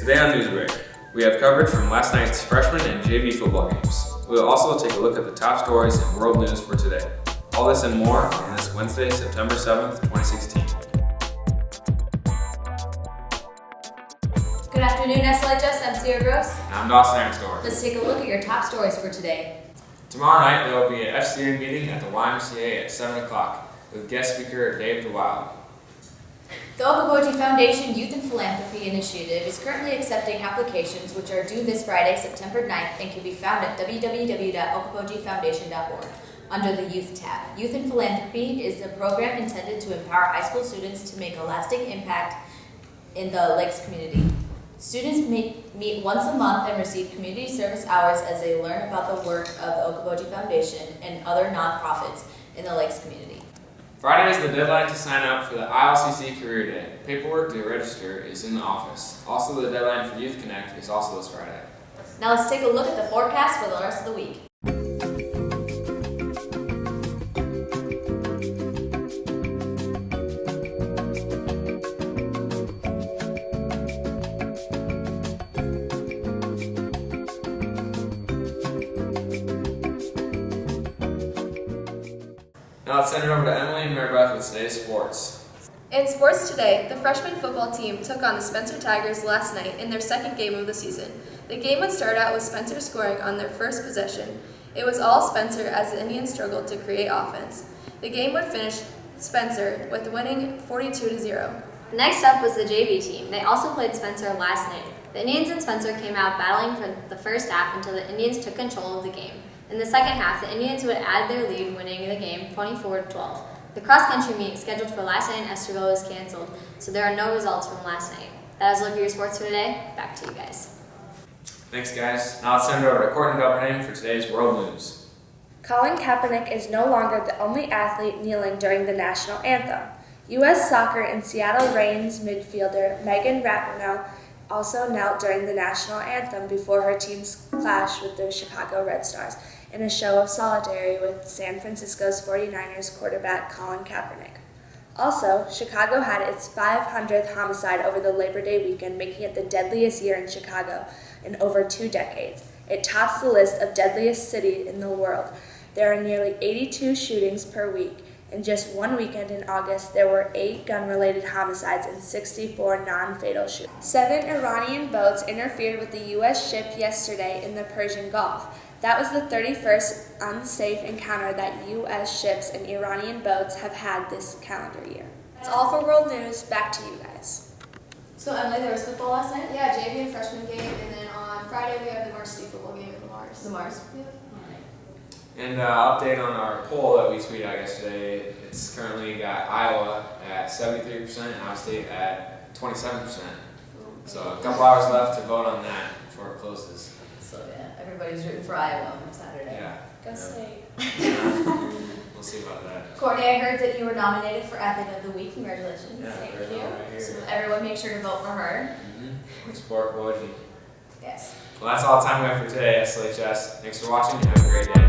Today on Newsbreak, we have coverage from last night's freshman and JV football games. We will also take a look at the top stories in world news for today. All this and more on this Wednesday, September 7th, 2016. Good afternoon, SLHS. I'm Sierra Gross. And I'm Dawson Arensdorf. Let's take a look at your top stories for today. Tomorrow night, there will be an FCA meeting at the YMCA at 7 o'clock with guest speaker Dave DeWild. The Okoboji Foundation Youth and Philanthropy Initiative is currently accepting applications which are due this Friday, September 9th, and can be found at www.okobojifoundation.org under the Youth tab. Youth and Philanthropy is a program intended to empower high school students to make a lasting impact in the Lakes community. Students meet once a month and receive community service hours as they learn about the work of the Okoboji Foundation and other nonprofits in the Lakes community. Friday is the deadline to sign up for the ILCC Career Day. Paperwork to register is in the office. Also, the deadline for Youth Connect is also this Friday. Now let's take a look at the forecast for the rest of the week. Now let's send it over to Emily and Mary Beth with today's sports. In sports today, the freshman football team took on the Spencer Tigers last night in their second game of the season. The game would start out with Spencer scoring on their first possession. It was all Spencer as the Indians struggled to create offense. The game would finish Spencer with winning 42-0. Next up was the JV team. They also played Spencer last night. The Indians and Spencer came out battling for the first half until the Indians took control of the game. In the second half, the Indians would add their lead, winning the game 24-12. The cross-country meet scheduled for last night in Esterville was canceled, so there are no results from last night. That is a look at your sports for today. Back to you guys. Thanks, guys. Now let's send it over to Courtney Delbernay for today's world news. Colin Kaepernick is no longer the only athlete kneeling during the national anthem. U.S. Soccer and Seattle Reigns midfielder Megan Rapinoe also knelt during the national anthem before her team's clash with the Chicago Red Stars in a show of solidarity with San Francisco's 49ers quarterback Colin Kaepernick. Also, Chicago had its 500th homicide over the Labor Day weekend, making it the deadliest year in Chicago in over 2 decades. It tops the list of deadliest cities in the world. There are nearly 82 shootings per week. In just one weekend in August, there were 8 gun-related homicides and 64 non-fatal shootings. 7 Iranian boats interfered with the U.S. ship yesterday in the Persian Gulf. That was the 31st unsafe encounter that U.S. ships and Iranian boats have had this calendar year. That's all for world news. Back to you guys. So Emily, there was football last night? Yeah, JV and freshman game, and then on Friday we have the varsity football game in the Mars. The Mars. Yep. And update on our poll that we tweeted out yesterday. It's currently got Iowa at 73% and Iowa State at 27%. So a couple hours left to vote on that before it closes. So yeah, everybody's rooting for Iowa on Saturday. Yeah. Go State. We'll see about that. Courtney, I heard that you were nominated for Athlete of the Week. Congratulations. Yeah, Thank there's you. one right here. So everyone make sure to vote for her. We support Okoboji. Yes. Well, that's all the time we have for today, SLHS. Thanks for watching and have a great day.